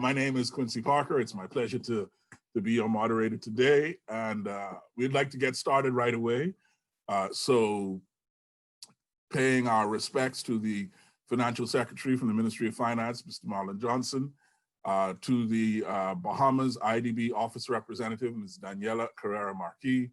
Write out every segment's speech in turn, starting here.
My name is Quincy Parker. It's my pleasure to be your moderator today, and we'd like to get started right away. So paying our respects to the Financial Secretary from the Ministry of Finance, Mr. Marlon Johnson, to the Bahamas IDB Office Representative, Ms. Daniela Carrera Marquis,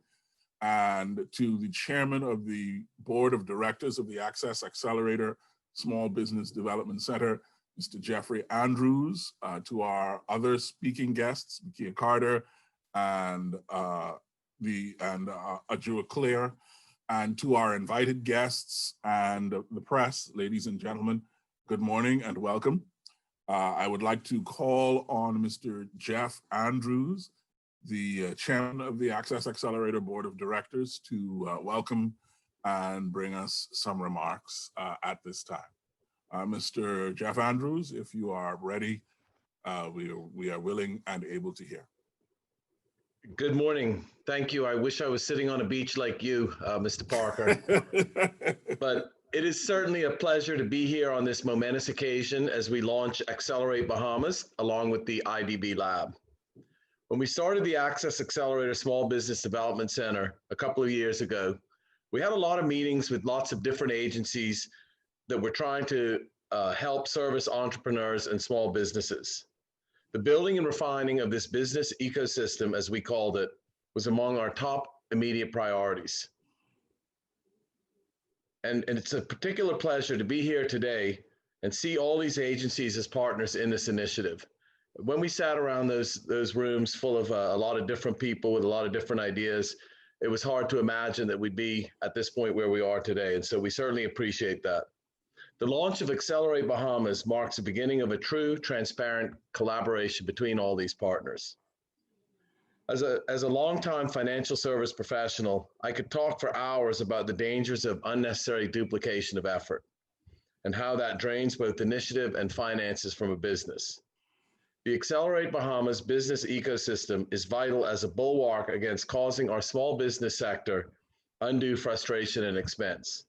and to the Chairman of the Board of Directors of the Access Accelerator Small Business Development Center, Mr. Jeffrey Andrews, to our other speaking guests, Makia Carter and Ajua Claire, and to our invited guests and the press, ladies and gentlemen, good morning and welcome. I would like to call on Mr. Jeff Andrews, the chairman of the Access Accelerator Board of Directors, to welcome and bring us some remarks at this time. Mr. Jeff Andrews, if you are ready, we are willing and able to hear. Good morning. Thank you. I wish I was sitting on a beach like you, Mr. Parker. But it is certainly a pleasure to be here on this momentous occasion as we launch Accelerate Bahamas along with the IDB Lab. When we started the Access Accelerator Small Business Development Center a couple of years ago, we had a lot of meetings with lots of different agencies that were trying to help service entrepreneurs and small businesses. The building and refining of this business ecosystem, as we called it, was among our top immediate priorities. And it's a particular pleasure to be here today and see all these agencies as partners in this initiative. When we sat around those rooms full of a lot of different people with a lot of different ideas, it was hard to imagine that we'd be at this point where we are today. And so we certainly appreciate that. The launch of Accelerate Bahamas marks the beginning of a true, transparent collaboration between all these partners. As a longtime financial service professional, I could talk for hours about the dangers of unnecessary duplication of effort and how that drains both initiative and finances from a business. The Accelerate Bahamas business ecosystem is vital as a bulwark against causing our small business sector undue frustration and expense.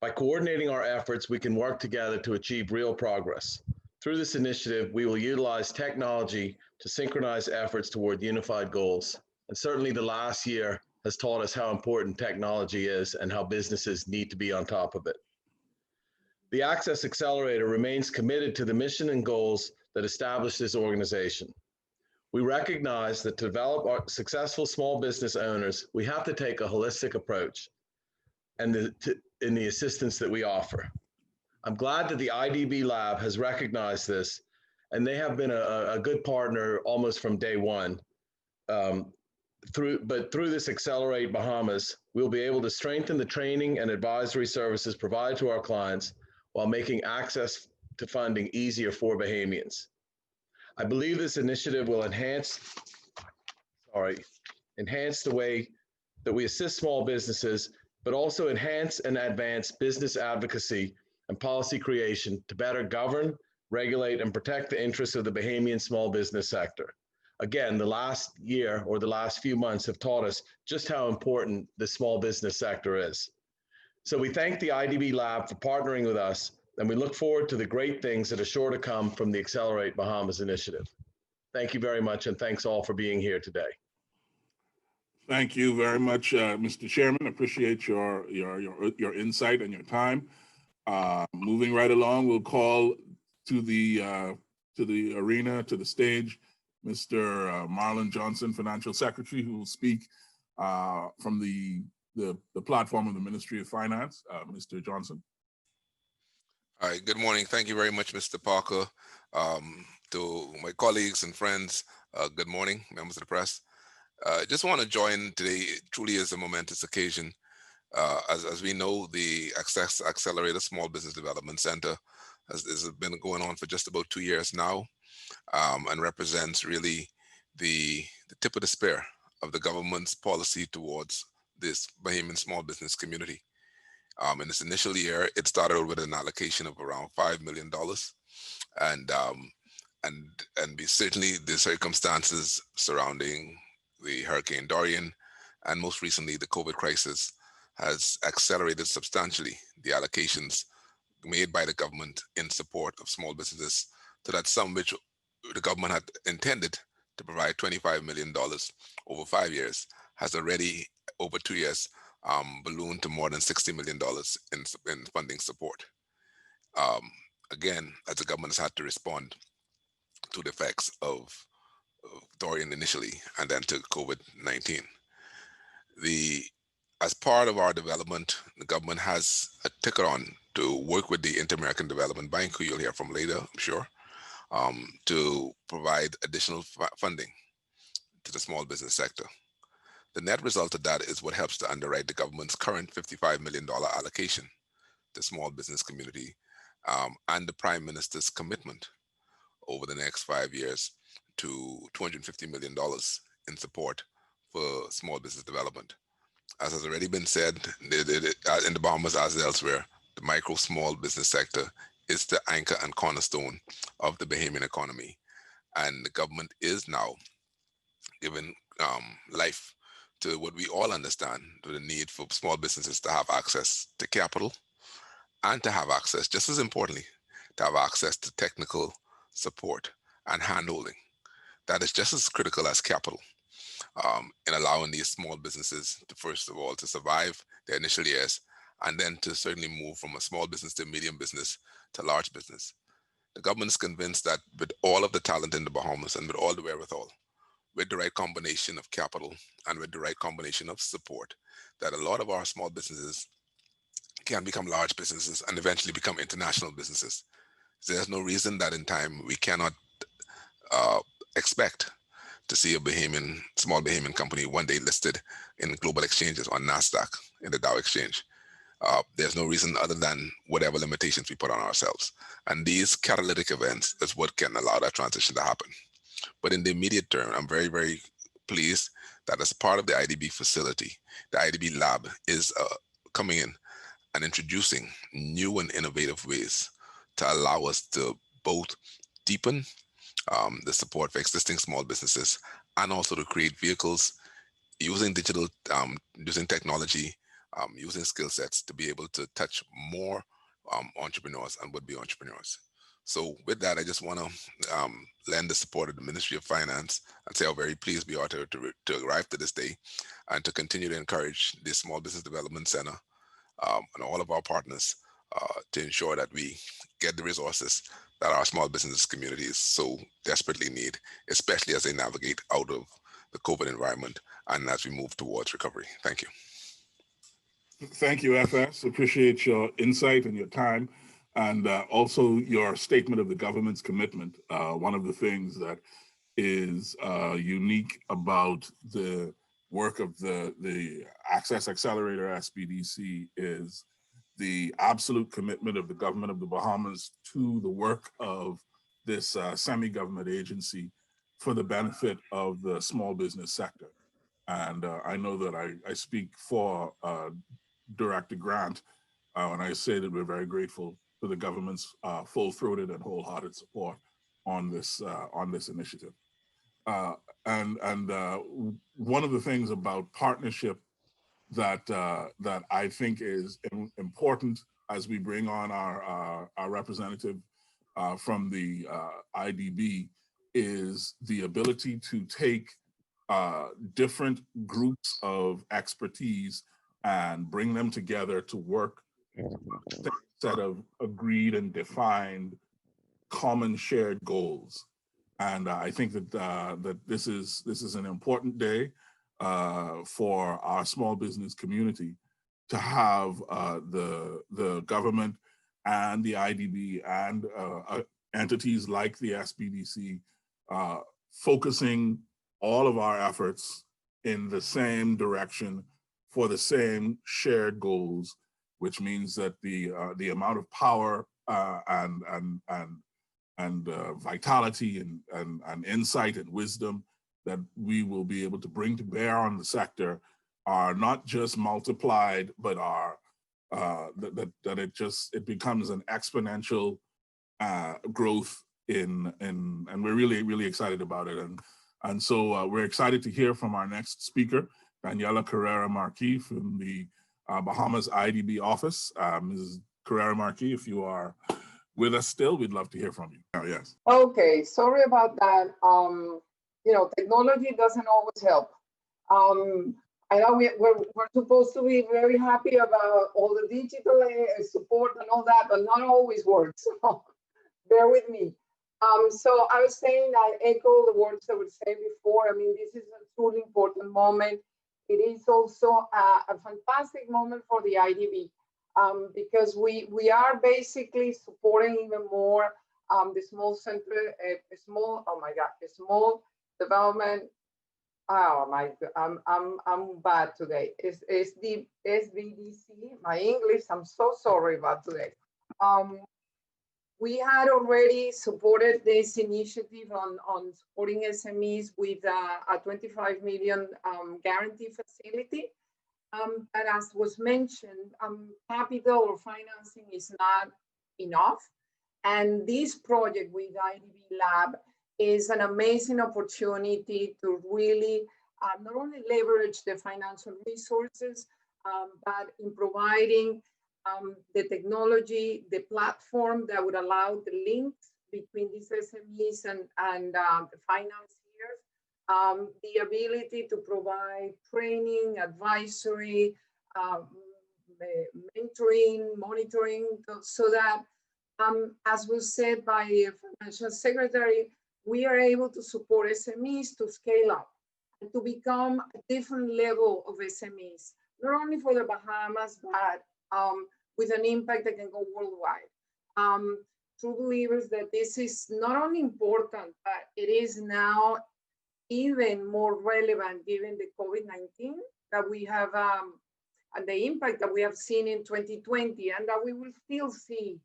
By coordinating our efforts, we can work together to achieve real progress. Through this initiative, we will utilize technology to synchronize efforts toward unified goals. And certainly the last year has taught us how important technology is and how businesses need to be on top of it. The Access Accelerator remains committed to the mission and goals that establish this organization. We recognize that to develop our successful small business owners, we have to take a holistic approach in the assistance that we offer. I'm glad that the IDB Lab has recognized this, and they have been a good partner almost from day one. Through this Accelerate Bahamas, we'll be able to strengthen the training and advisory services provided to our clients while making access to funding easier for Bahamians. I believe this initiative will enhance the way that we assist small businesses, but also enhance and advance business advocacy and policy creation to better govern, regulate, and protect the interests of the Bahamian small business sector. Again, the last year or the last few months have taught us just how important the small business sector is. So we thank the IDB Lab for partnering with us, and we look forward to the great things that are sure to come from the Accelerate Bahamas initiative. Thank you very much, and thanks all for being here today. Thank you very much, Mr. Chairman. Appreciate your insight and your time. Moving right along, we'll call to the arena, to the stage, Mr. Marlon Johnson, Financial Secretary, who will speak from the platform of the Ministry of Finance. Mr. Johnson. All right, good morning. Thank you very much, Mr. Parker. To my colleagues and friends, good morning, members of the press. Just want to join today. It truly is a momentous occasion. As we know, the Access Accelerator Small Business Development Center has been going on for just about 2 years now, and represents really the tip of the spear of the government's policy towards this Bahamian small business community. In this initial year, it started with an allocation of around $5 million, and certainly the circumstances surrounding the Hurricane Dorian and most recently the COVID crisis has accelerated substantially the allocations made by the government in support of small businesses, to that sum which the government had intended to provide $25 million over 5 years has already, over 2 years, ballooned to more than $60 million in funding support. Um, Again, as the government has had to respond to the effects of Dorian initially and then to COVID-19. As part of our development, the government has a ticket on to work with the Inter-American Development Bank, who you'll hear from later, I'm sure, to provide additional funding to the small business sector. The net result of that is what helps to underwrite the government's current $55 million allocation to small business community, and the Prime Minister's commitment over the next 5 years to $250 million in support for small business development. As has already been said, in the Bahamas as elsewhere, the micro small business sector is the anchor and cornerstone of the Bahamian economy. And the government is now giving life to what we all understand, to the need for small businesses to have access to capital and to have access, just as importantly, to have access to technical support and handholding. That is just as critical as capital in allowing these small businesses to, first of all, to survive their initial years, and then to certainly move from a small business to medium business to large business. The government is convinced that with all of the talent in the Bahamas and with all the wherewithal, with the right combination of capital and with the right combination of support, that a lot of our small businesses can become large businesses and eventually become international businesses. There's no reason that in time we cannot expect to see a small Bahamian company one day listed in global exchanges on NASDAQ, in the Dow Exchange. There's no reason other than whatever limitations we put on ourselves. And these catalytic events is what can allow that transition to happen. But in the immediate term, I'm very, very pleased that as part of the IDB facility, the IDB Lab is coming in and introducing new and innovative ways to allow us to both deepen the support for existing small businesses and also to create vehicles using digital, using technology, using skill sets to be able to touch more entrepreneurs and would-be entrepreneurs. So with that, I just want to lend the support of the Ministry of Finance and say how very pleased we are to arrive to this day and to continue to encourage the Small Business Development Center and all of our partners to ensure that we get the resources that our small business communities so desperately need, especially as they navigate out of the COVID environment and as we move towards recovery. Thank you. Thank you, FS. Appreciate your insight and your time, and also your statement of the government's commitment. One of the things that is unique about the work of the Access Accelerator SBDC is the absolute commitment of the government of the Bahamas to the work of this semi-government agency for the benefit of the small business sector. And I know that I speak for Director Grant when I say that we're very grateful for the government's full-throated and wholehearted support on this initiative. And one of the things about partnership that I think is important as we bring on our representative from the IDB is the ability to take different groups of expertise and bring them together to work a set of agreed and defined common shared goals. And I think that that this is an important day for our small business community to have the government and the IDB and entities like the SBDC focusing all of our efforts in the same direction for the same shared goals, which means that the amount of power and vitality and insight and wisdom that we will be able to bring to bear on the sector are not just multiplied, but are that it becomes an exponential growth and we're really excited about it. And so we're excited to hear from our next speaker, Daniela Carrera Marquis from the Bahamas IDB office. Mrs. Carrera Marquis, if you are with us still, we'd love to hear from you. Oh, yes. Okay, sorry about that. Technology doesn't always help. I know we're supposed to be very happy about all the digital support and all that, but not always works. So bear with me. So I was saying, I echo the words that were said before. I mean, this is a truly important moment. It is also a fantastic moment for the IDB because we are basically supporting even more the small center, the small development. Oh my God, I'm bad today. It's the SBDC. My English, I'm so sorry about today. We had already supported this initiative on supporting SMEs with a 25 million guarantee facility. But as was mentioned, capital or financing is not enough. And this project with IDB Lab is an amazing opportunity to really not only leverage the financial resources, but in providing the technology, the platform that would allow the links between these SMEs and the financiers, the ability to provide training, advisory, mentoring, monitoring, so that, as was said by the Financial Secretary, we are able to support SMEs to scale up and to become a different level of SMEs, not only for the Bahamas, but with an impact that can go worldwide. True believers that this is not only important, but it is now even more relevant given the COVID-19 that we have and the impact that we have seen in 2020 and that we will still see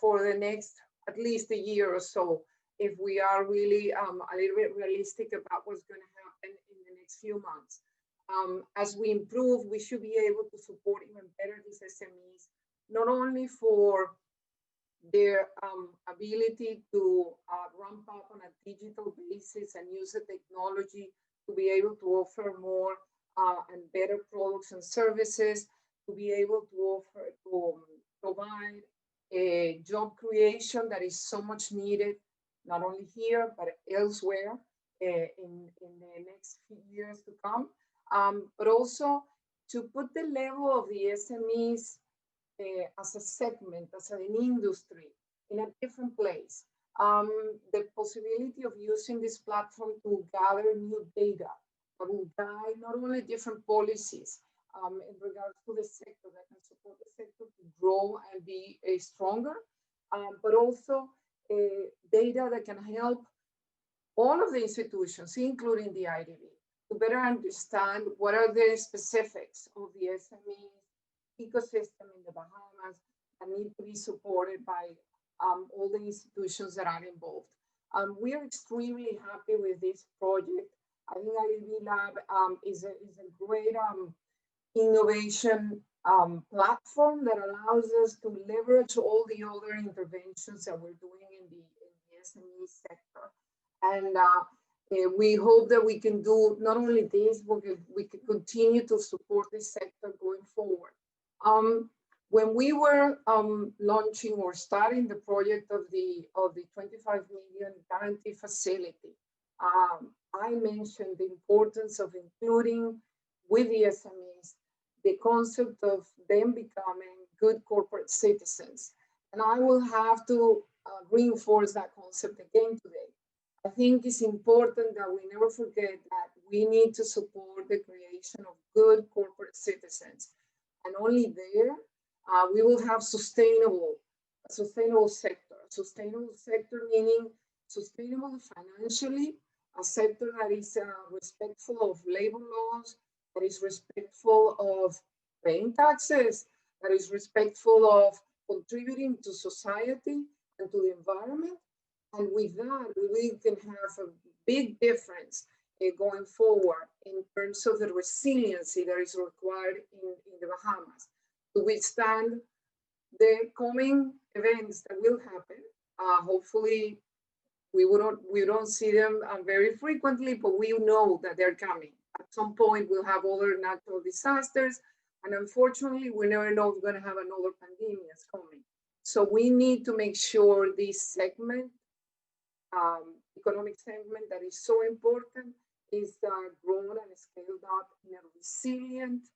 for the next at least a year or so, if we are really a little bit realistic about what's going to happen in the next few months. As we improve, we should be able to support even better these SMEs, not only for their ability to ramp up on a digital basis and use the technology to be able to offer more and better products and services, to be able to provide a job creation that is so much needed, not only here, but elsewhere in the next few years to come. But also to put the level of the SMEs as a segment, as an industry, in a different place. The possibility of using this platform to gather new data that will guide not only different policies in regards to the sector that can support the sector to grow and be stronger, but also data that can help all of the institutions, including the IDB, to better understand what are the specifics of the SME ecosystem in the Bahamas that need to be supported by all the institutions that are involved. We are extremely happy with this project. I think IDB Lab is a great innovation platform that allows us to leverage all the other interventions that we're doing in the SME sector. And we hope that we can do not only this, but we can continue to support this sector going forward. When we were launching or starting the project of the 25 million guarantee facility, I mentioned the importance of including with the SMEs the concept of them becoming good corporate citizens. And I will have to reinforce that concept again today. I think it's important that we never forget that we need to support the creation of good corporate citizens. And only there, we will have a sustainable sector. Sustainable sector meaning sustainable financially, a sector that is respectful of labor laws, that is respectful of paying taxes, that is respectful of contributing to society and to the environment. And with that, we can have a big difference going forward in terms of the resiliency that is required in the Bahamas to withstand the coming events that will happen. Hopefully, we don't see them very frequently, but we know that they're coming. At some point, we'll have other natural disasters, and unfortunately, we never know if we're going to have another pandemic coming. So we need to make sure this segment, economic segment that is so important, is grown and scaled up in a resilient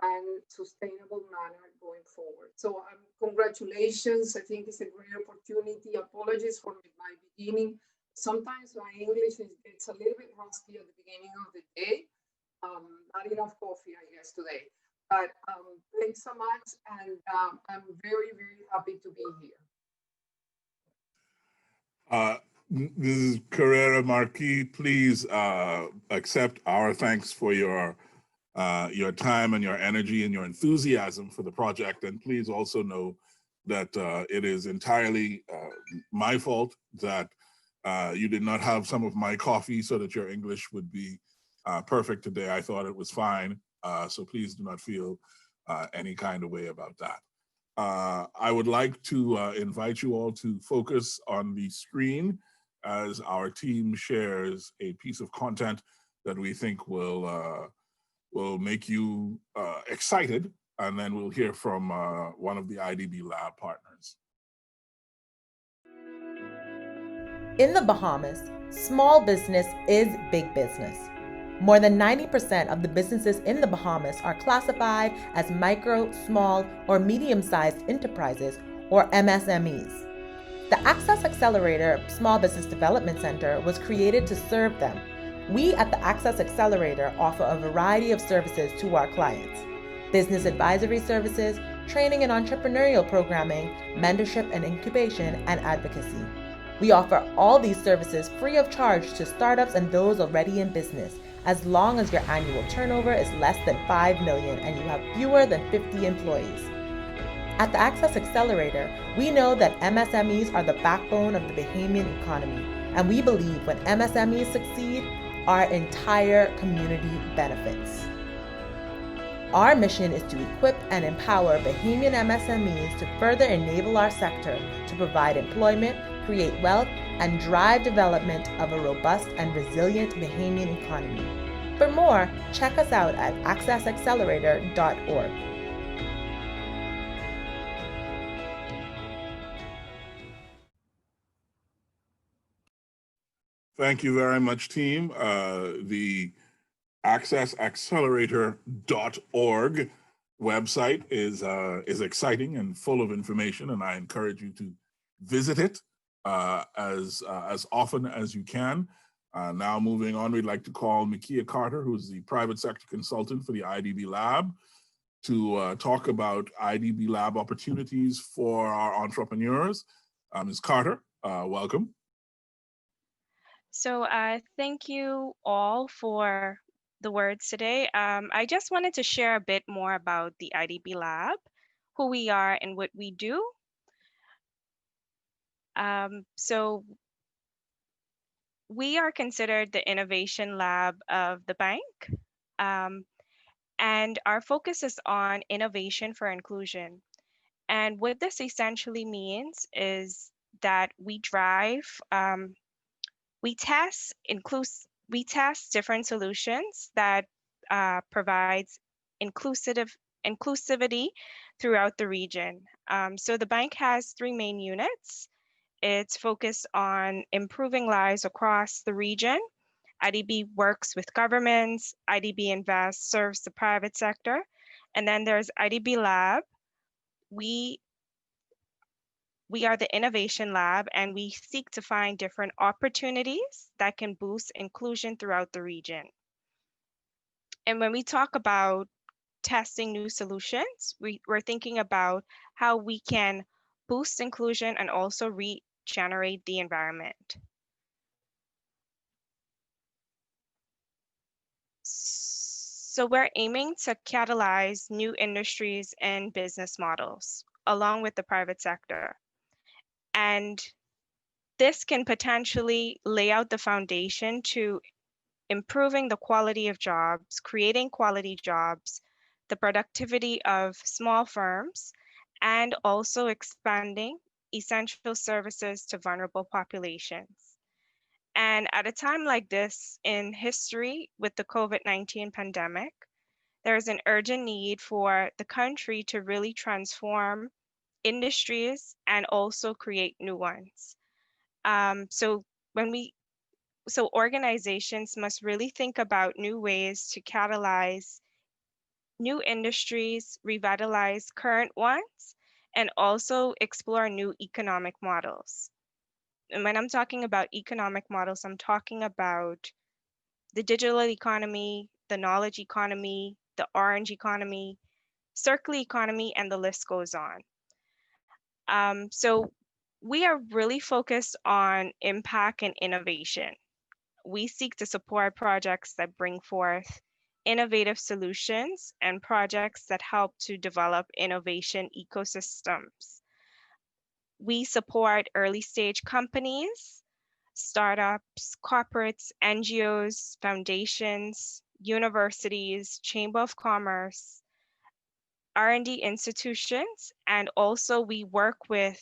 and sustainable manner going forward. So congratulations. I think it's a great opportunity. Apologies for my beginning. Sometimes my English gets a little bit rusty at the beginning of the day. Not enough coffee, I guess, today. But thanks so much. And I'm very, very happy to be here. Mrs. Carrera Marquis, please accept our thanks for your time and your energy and your enthusiasm for the project. And please also know that it is entirely my fault that you did not have some of my coffee so that your English would be perfect today. I thought it was fine. So please do not feel any kind of way about that. I would like to invite you all to focus on the screen as our team shares a piece of content that we think will make you excited, and then we'll hear from one of the IDB Lab partners. In the Bahamas, small business is big business. More than 90% of the businesses in the Bahamas are classified as micro, small, or medium-sized enterprises, or MSMEs. The Access Accelerator Small Business Development Center was created to serve them. We at the Access Accelerator offer a variety of services to our clients: business advisory services, training and entrepreneurial programming, mentorship and incubation, and advocacy. We offer all these services free of charge to startups and those already in business, as long as your annual turnover is less than $5 million and you have fewer than 50 employees. At the Access Accelerator, we know that MSMEs are the backbone of the Bahamian economy, and we believe when MSMEs succeed, our entire community benefits. Our mission is to equip and empower Bahamian MSMEs to further enable our sector to provide employment, create wealth, and drive development of a robust and resilient Bahamian economy. For more, check us out at accessaccelerator.org. Thank you very much, team. The accessaccelerator.org website is exciting and full of information, and I encourage you to visit it as often as you can. Now moving on, we'd like to call Mikia Carter, who's the private sector consultant for the IDB Lab, to talk about IDB Lab opportunities for our entrepreneurs. Ms. Carter, welcome. So thank you all for the words today. I just wanted to share a bit more about the IDB Lab, who we are and what we do. So we are considered the innovation lab of the bank. And our focus is on innovation for inclusion. And what this essentially means is that we drive, we test different solutions that provides inclusivity throughout the region. So the bank has 3 main units. It's focused on improving lives across the region. IDB works with governments, IDB Invest serves the private sector, and then there's IDB Lab. We are the innovation lab, and we seek to find different opportunities that can boost inclusion throughout the region. And when we talk about testing new solutions, we're thinking about how we can boost inclusion and also regenerate the environment. So we're aiming to catalyze new industries and business models along with the private sector. And this can potentially lay out the foundation to improving the quality of jobs, creating quality jobs, the productivity of small firms, and also expanding essential services to vulnerable populations. And at a time like this in history with the COVID-19 pandemic, there is an urgent need for the country to really transform industries and also create new ones. So organizations must really think about new ways to catalyze new industries, revitalize current ones, and also explore new economic models. And when I'm talking about economic models, I'm talking about the digital economy, the knowledge economy, the orange economy, circular economy, and the list goes on. So we are really focused on impact and innovation. We seek to support projects that bring forth innovative solutions and projects that help to develop innovation ecosystems. We support early stage companies, startups, corporates, NGOs, foundations, universities, Chamber of Commerce, R&D institutions, and also we work with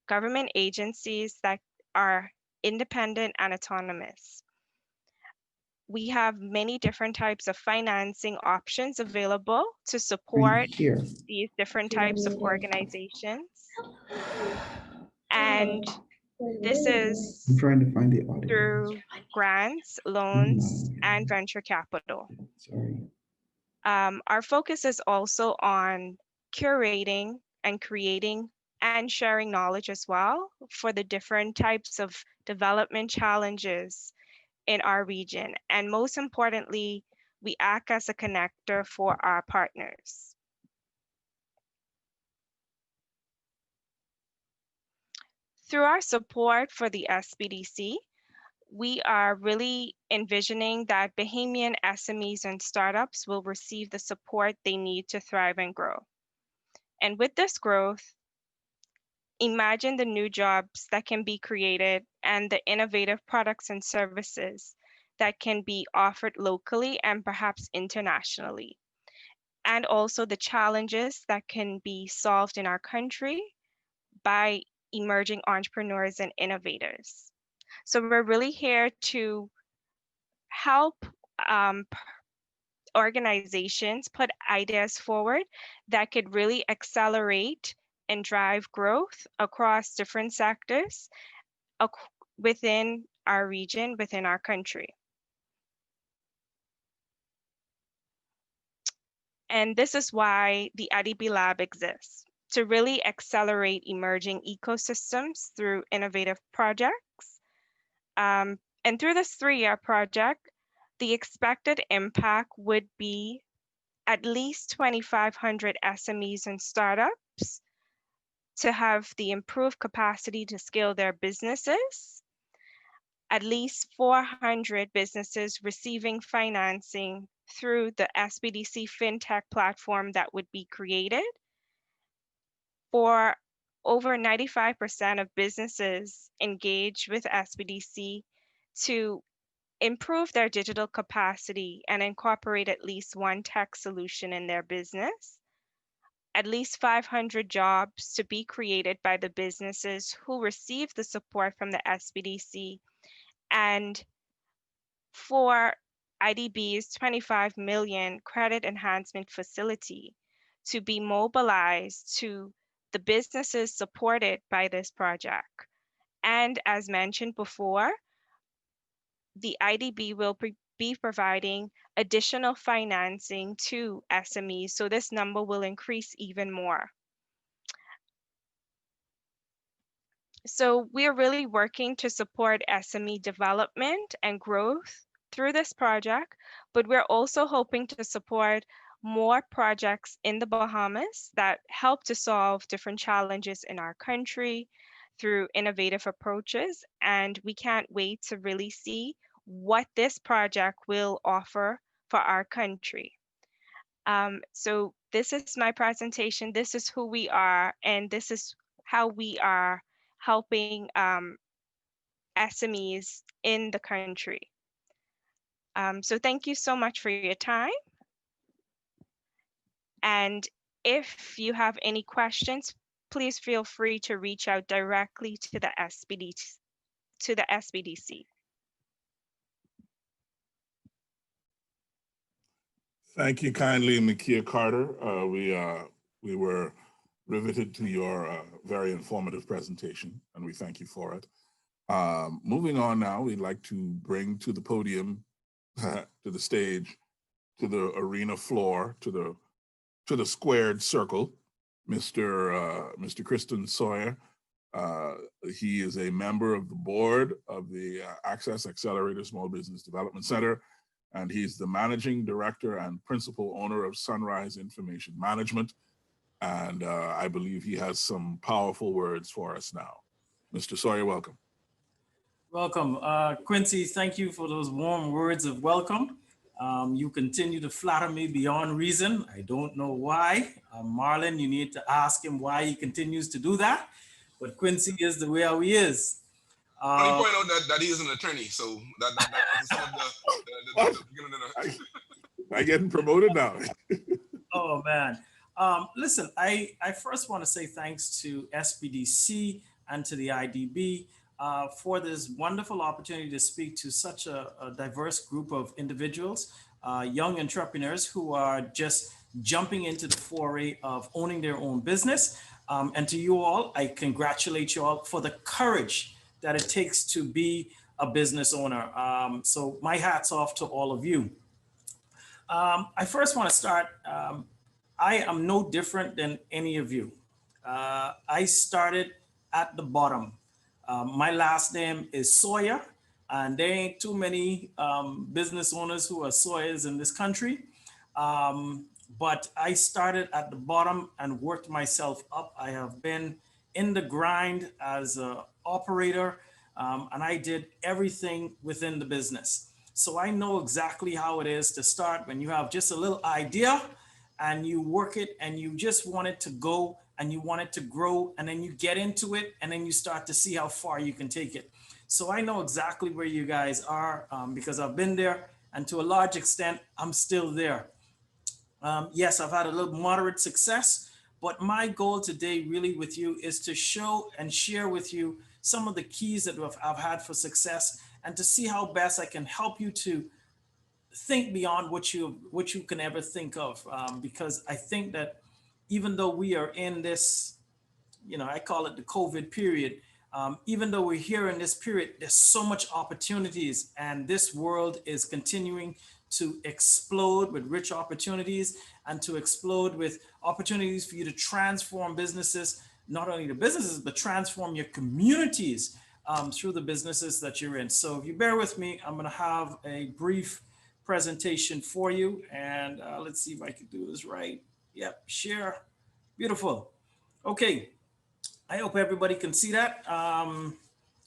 government agencies that are independent and autonomous. We have many different types of financing options available to support these different types of organizations. And this is I'm trying to find the audio. through grants, loans, and venture capital. Sorry. Our focus is also on curating and creating and sharing knowledge as well for the different types of development challenges in our region. And most importantly, we act as a connector for our partners. Through our support for the SBDC, we are really envisioning that Bahamian SMEs and startups will receive the support they need to thrive and grow. And with this growth, imagine the new jobs that can be created and the innovative products and services that can be offered locally and perhaps internationally. And also the challenges that can be solved in our country by emerging entrepreneurs and innovators. So we're really here to help organizations put ideas forward that could really accelerate and drive growth across different sectors within our region, within our country. And this is why the IDB Lab exists, to really accelerate emerging ecosystems through innovative projects. And through this 3-year project, the expected impact would be at least 2,500 SMEs and startups to have the improved capacity to scale their businesses, at least 400 businesses receiving financing through the SBDC FinTech platform that would be created, for over 95% of businesses engaged with SBDC to improve their digital capacity and incorporate at least one tech solution in their business, at least 500 jobs to be created by the businesses who receive the support from the SBDC, and for IDB's 25 million credit enhancement facility to be mobilized to the businesses supported by this project. And as mentioned before, the IDB will be providing additional financing to SMEs, so this number will increase even more. So we're really working to support SME development and growth through this project, but we're also hoping to support more projects in the Bahamas that help to solve different challenges in our country through innovative approaches. And we can't wait to really see what this project will offer for our country. So this is my presentation. This is who we are, and this is how we are helping SMEs in the country. So thank you so much for your time. And if you have any questions, please feel free to reach out directly to the SBDC. Thank you kindly, Makia Carter. We were riveted to your very informative presentation, and we thank you for it. Moving on now, we'd like to bring to the podium, to the stage, to the arena floor, to the squared circle, Mr. Kristen Sawyer. He is a member of the board of the Access Accelerator Small Business Development Center, and he's the managing director and principal owner of Sunrise Information Management. And I believe he has some powerful words for us now. Mr. Sawyer, welcome. Welcome. Quincy, thank you for those warm words of welcome. You continue to flatter me beyond reason. I don't know why. Marlon, you need to ask him why he continues to do that. But Quincy is the way how he is. Let me point out that he is an attorney, so that's some of the I getting promoted now. Oh man. Listen, I first want to say thanks to SBDC and to the IDB for this wonderful opportunity to speak to such a diverse group of individuals, young entrepreneurs who are just jumping into the foray of owning their own business. And to you all, I congratulate you all for the courage that it takes to be a business owner. So my hat's off to all of you. I first want to start, I am no different than any of you. I started at the bottom. My last name is Sawyer, and there ain't too many business owners who are Sawyers in this country. But I started at the bottom and worked myself up. I have been in the grind as an operator, and I did everything within the business. So I know exactly how it is to start when you have just a little idea and you work it and you just want it to go and you want it to grow, and then you get into it and then you start to see how far you can take it. So I know exactly where you guys are because I've been there, and to a large extent, I'm still there. Yes, I've had a little moderate success, but my goal today really with you is to show and share with you some of the keys that I've had for success, and to see how best I can help you to think beyond what you can ever think of. Because I think that even though we are in this, I call it the COVID period, even though we're here in this period, there's so much opportunities, and this world is continuing to explode with rich opportunities and to explode with opportunities for you to transform businesses, not only the businesses, but transform your communities through the businesses that you're in. So if you bear with me, I'm going to have a brief presentation for you, and let's see if I can do this right. Yep, share. Beautiful. Okay. I hope everybody can see that.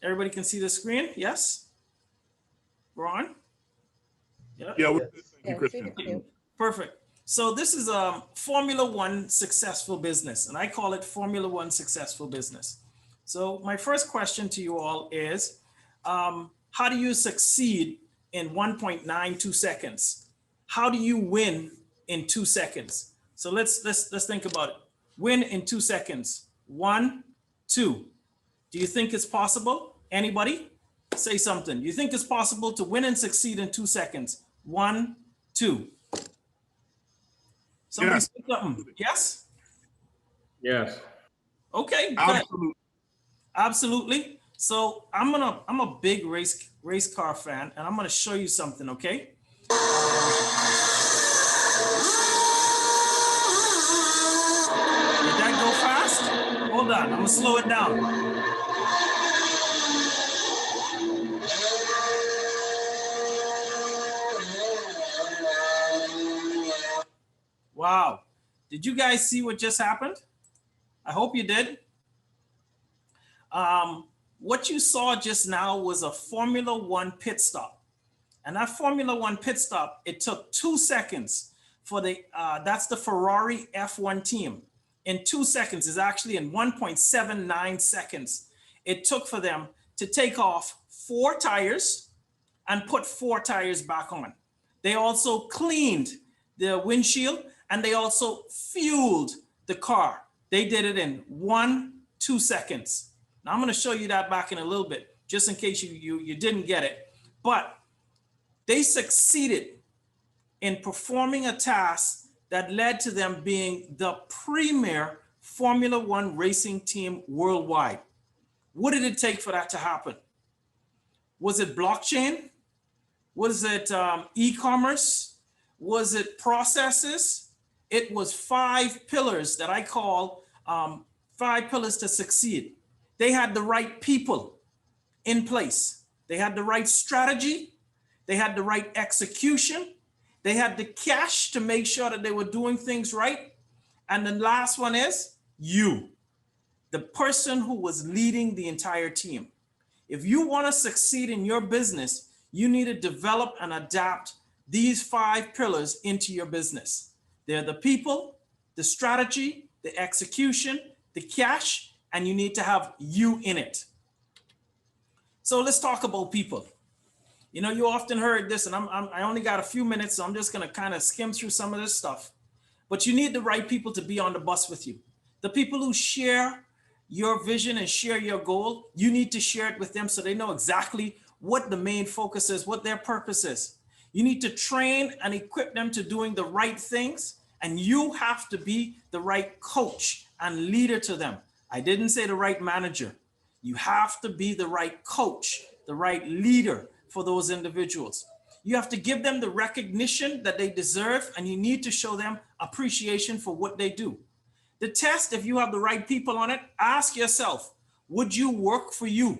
Everybody can see the screen. Yes. Ron? Yeah. Perfect. So this is a Formula One successful business, and I call it Formula One successful business. So my first question to you all is, how do you succeed in 1.92 seconds? How do you win in 2 seconds? So let's think about it. Win in 2 seconds. 1, 2. Do you think it's possible? Anybody? Say something. You think it's possible to win and succeed in 2 seconds? 1, 2. Somebody say something. Yes? Yes. Okay. Absolutely. Absolutely. So I'm a big race car fan, and I'm gonna show you something, okay? Did that go fast? Hold on, I'm gonna slow it down. Wow. Did you guys see what just happened? I hope you did. What you saw just now was a Formula One pit stop. And that Formula One pit stop, it took 2 seconds for that's the Ferrari F1 team. In 2 seconds, is actually in 1.79 seconds. It took for them to take off 4 tires and put 4 tires back on. They also cleaned the windshield, and they also fueled the car. They did it in 1-2 seconds. Now I'm going to show you that back in a little bit, just in case you didn't get it. But they succeeded in performing a task that led to them being the premier Formula One racing team worldwide. What did it take for that to happen? Was it blockchain? Was it e-commerce? Was it processes? It was 5 pillars that I call 5 pillars to succeed. They had the right people in place. They had the right strategy. They had the right execution. They had the cash to make sure that they were doing things right. And the last one is you, the person who was leading the entire team. If you want to succeed in your business, you need to develop and adapt these 5 pillars into your business. They're the people, the strategy, the execution, the cash, and you need to have you in it. So let's talk about people. You know, you often heard this, and I only got a few minutes, so I'm just going to kind of skim through some of this stuff. But you need the right people to be on the bus with you. The people who share your vision and share your goal, you need to share it with them so they know exactly what the main focus is, what their purpose is. You need to train and equip them to doing the right things, and you have to be the right coach and leader to them. I didn't say the right manager. You have to be the right coach, the right leader for those individuals. You have to give them the recognition that they deserve, and you need to show them appreciation for what they do. The test, if you have the right people on it, ask yourself, would you work for you?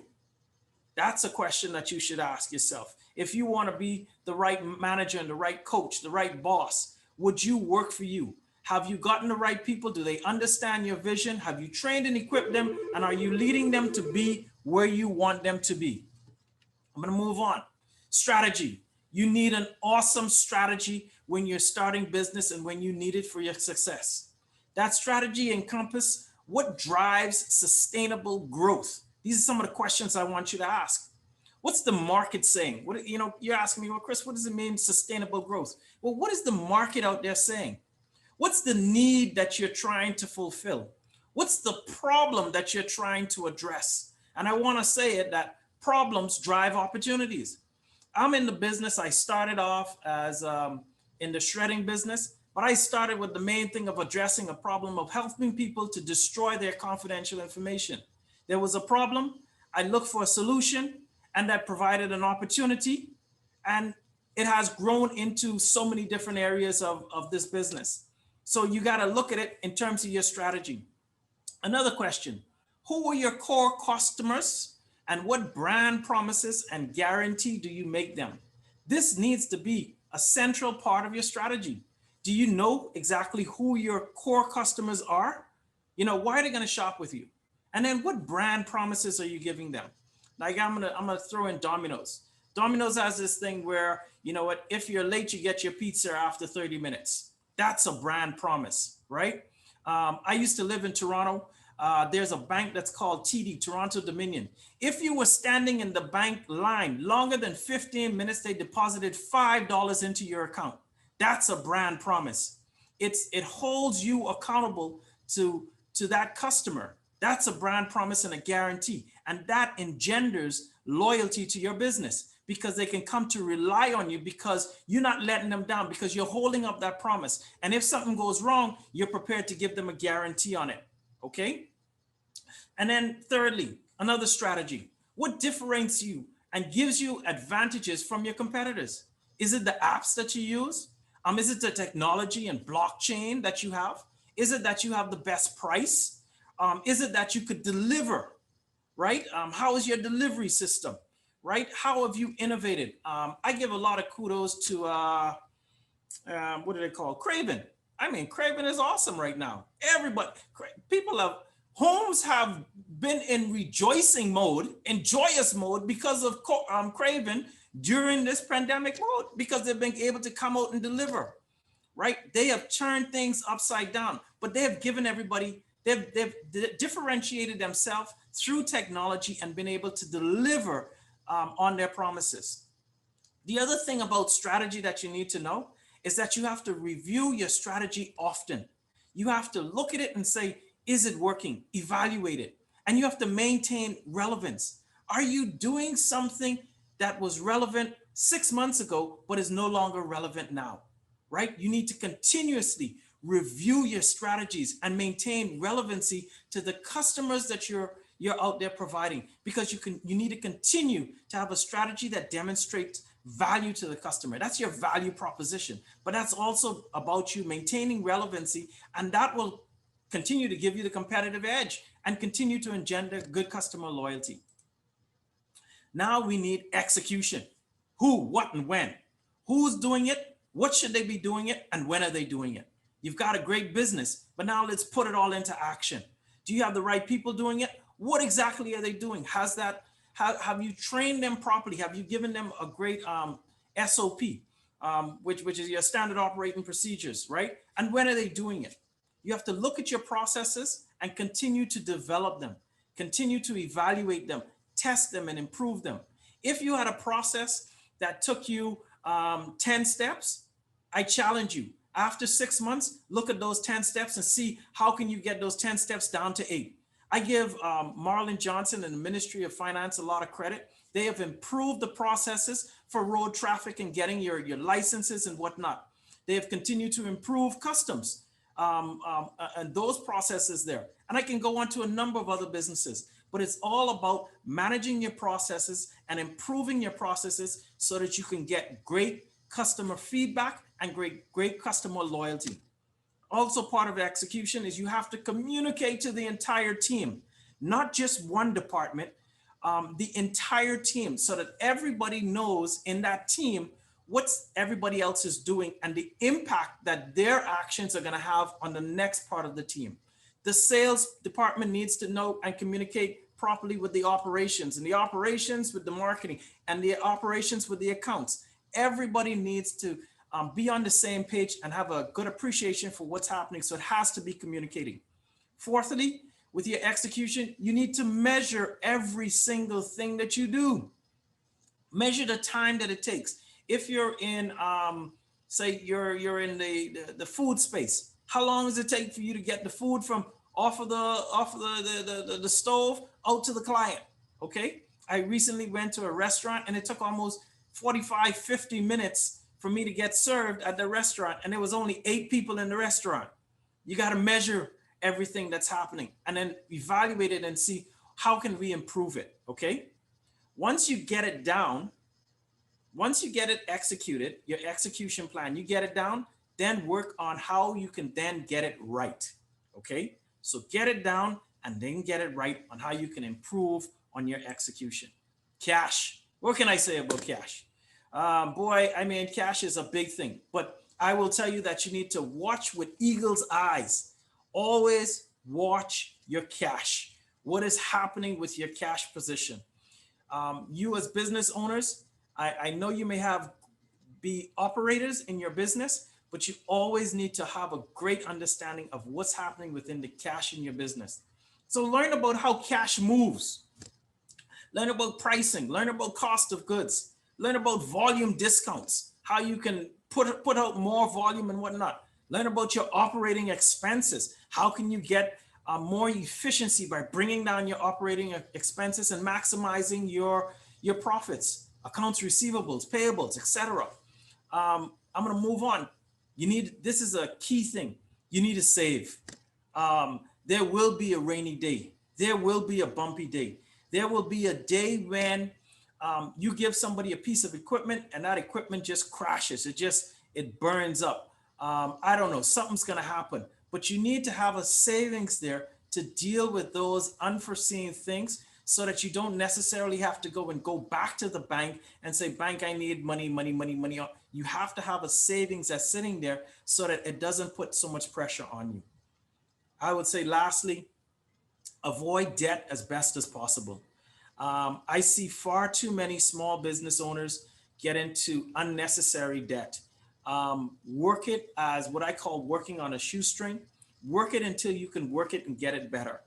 That's a question that you should ask yourself. If you want to be the right manager and the right coach, the right boss, would you work for you? Have you gotten the right people? Do they understand your vision? Have you trained and equipped them? And are you leading them to be where you want them to be? I'm going to move on. Strategy. You need an awesome strategy when you're starting business and when you need it for your success. That strategy encompasses what drives sustainable growth. These are some of the questions I want you to ask. What's the market saying? What, you know, you're asking me, well, Chris, what does it mean sustainable growth? Well, what is the market out there saying? What's the need that you're trying to fulfill? What's the problem that you're trying to address? And I want to say it that problems drive opportunities. I'm in the business. I started off as in the shredding business, but I started with the main thing of addressing a problem of helping people to destroy their confidential information. There was a problem. I looked for a solution, and that provided an opportunity. And it has grown into so many different areas of this business. So you got to look at it in terms of your strategy. Another question, who are your core customers and what brand promises and guarantee do you make them? This needs to be a central part of your strategy. Do you know exactly who your core customers are? You know, why are they going to shop with you? And then what brand promises are you giving them? Like I'm gonna throw in Domino's. Domino's has this thing where, you know what, if you're late, you get your pizza after 30 minutes. That's a brand promise, right? I used to live in Toronto. There's a bank that's called TD, Toronto Dominion. If you were standing in the bank line longer than 15 minutes, they deposited $5 into your account. That's a brand promise. It holds you accountable to that customer. That's a brand promise and a guarantee. And that engenders loyalty to your business because they can come to rely on you because you're not letting them down, because you're holding up that promise. And if something goes wrong, you're prepared to give them a guarantee on it. Okay? And then thirdly, another strategy. What differentiates you and gives you advantages from your competitors? Is it the apps that you use? Is it the technology and blockchain that you have? Is it that you have the best price? Is it that you could deliver, right? How is your delivery system, right? How have you innovated? I give a lot of kudos to, what do they call? Craven. I mean, Craven is awesome right now. Everybody, homes have been in rejoicing mode, in joyous mode because of Craven during this pandemic mode, because they've been able to come out and deliver, right? They have turned things upside down, but they have given everybody, they've differentiated themselves through technology and been able to deliver on their promises. The other thing about strategy that you need to know is that you have to review your strategy often. You have to look at it and say, is it working? Evaluate it. And you have to maintain relevance. Are you doing something that was relevant 6 months ago, but is no longer relevant now, right? You need to continuously review your strategies, and maintain relevancy to the customers that you're out there providing, because you need to continue to have a strategy that demonstrates value to the customer. That's your value proposition, but that's also about you maintaining relevancy, and that will continue to give you the competitive edge and continue to engender good customer loyalty. Now we need execution. Who, what, and when. Who's doing it? What should they be doing it? And when are they doing it? You've got a great business, but now let's put it all into action. Do you have the right people doing it? What exactly are they doing? Have you trained them properly? Have you given them a great SOP, which is your standard operating procedures, right? And when are they doing it? You have to look at your processes and continue to develop them, continue to evaluate them, test them, and improve them. If you had a process that took you 10 steps, I challenge you. After 6 months, look at those 10 steps and see how can you get those 10 steps down to 8. I give Marlon Johnson and the Ministry of Finance a lot of credit. They have improved the processes for road traffic and getting your licenses and whatnot. They have continued to improve customs and those processes there. And I can go on to a number of other businesses, but it's all about managing your processes and improving your processes so that you can get great customer feedback and great customer loyalty. Also, part of execution is you have to communicate to the entire team, not just one department, the entire team, so that everybody knows in that team what everybody else is doing and the impact that their actions are going to have on the next part of the team. The sales department needs to know and communicate properly with the operations, and the operations with the marketing, and the operations with the accounts. Everybody needs to be on the same page and have a good appreciation for what's happening. So it has to be communicating. Fourthly, with your execution, you need to measure every single thing that you do. Measure the time that it takes. If you're in, say you're in the food space, how long does it take for you to get the food from off of the stove out to the client? Okay. I recently went to a restaurant and it took almost 45, 50 minutes for me to get served at the restaurant, and there was only 8 people in the restaurant. You got to measure everything that's happening and then evaluate it and see how can we improve it. Okay. Once you get it down, once you get it executed, your execution plan, you get it down, then work on how you can then get it right. Okay. So get it down and then get it right on how you can improve on your execution. Cash. What can I say about cash? Boy, I mean, cash is a big thing, but I will tell you that you need to watch with eagle's eyes. Always watch your cash. What is happening with your cash position? You as business owners, I know you may be operators in your business, but you always need to have a great understanding of what's happening within the cash in your business. So learn about how cash moves. Learn about pricing, learn about cost of goods, learn about volume discounts, how you can put out more volume and whatnot. Learn about your operating expenses. How can you get more efficiency by bringing down your operating expenses and maximizing your profits, accounts receivables, payables, etc. I'm going to move on. This is a key thing. You need to save. There will be a rainy day. There will be a bumpy day. There will be a day when you give somebody a piece of equipment and that equipment just crashes. It burns up. I don't know, something's going to happen, but you need to have a savings there to deal with those unforeseen things so that you don't necessarily have to go back to the bank and say, bank, I need money. You have to have a savings that's sitting there so that it doesn't put so much pressure on you. I would say lastly, avoid debt as best as possible. I see far too many small business owners get into unnecessary debt. Work it as what I call working on a shoestring. Work it until you can work it and get it better.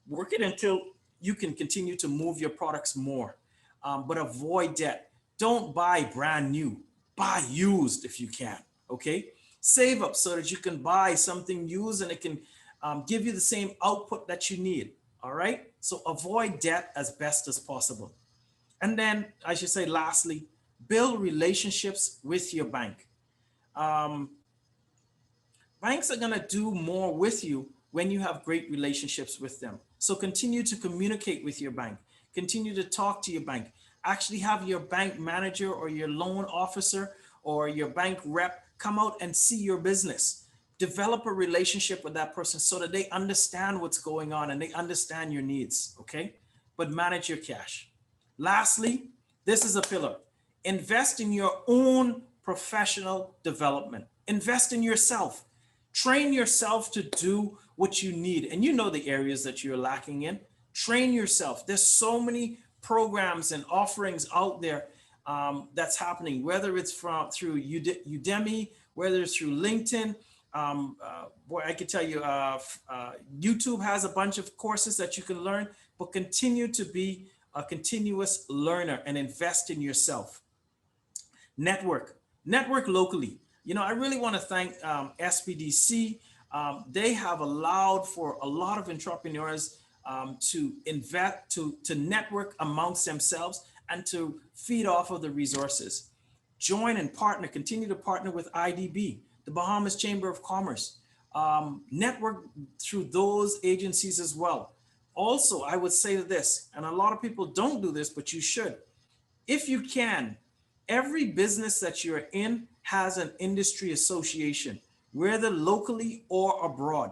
Work it until you can continue to move your products more, but avoid debt. Don't buy brand new, buy used if you can, okay? Save up so that you can buy something used and it can give you the same output that you need, all right? So avoid debt as best as possible. And then I should say, lastly, build relationships with your bank. Banks are going to do more with you when you have great relationships with them. So continue to communicate with your bank. Continue to talk to your bank. Actually have your bank manager or your loan officer or your bank rep come out and see your business. Develop a relationship with that person so that they understand what's going on and they understand your needs, okay? But manage your cash. Lastly, this is a pillar. Invest in your own professional development. Invest in yourself. Train yourself to do what you need. And you know the areas that you're lacking in. Train yourself. There's so many programs and offerings out there that's happening, whether it's through Udemy, whether it's through LinkedIn. Boy, I could tell you, YouTube has a bunch of courses that you can learn, but continue to be a continuous learner and invest in yourself. Network locally. You know, I really want to thank SBDC. They have allowed for a lot of entrepreneurs to invest, to network amongst themselves and to feed off of the resources. Join and partner, continue to partner with IDB, the Bahamas Chamber of Commerce. Network through those agencies as well. Also, I would say this, and a lot of people don't do this, but you should. If you can, every business that you're in has an industry association, whether locally or abroad.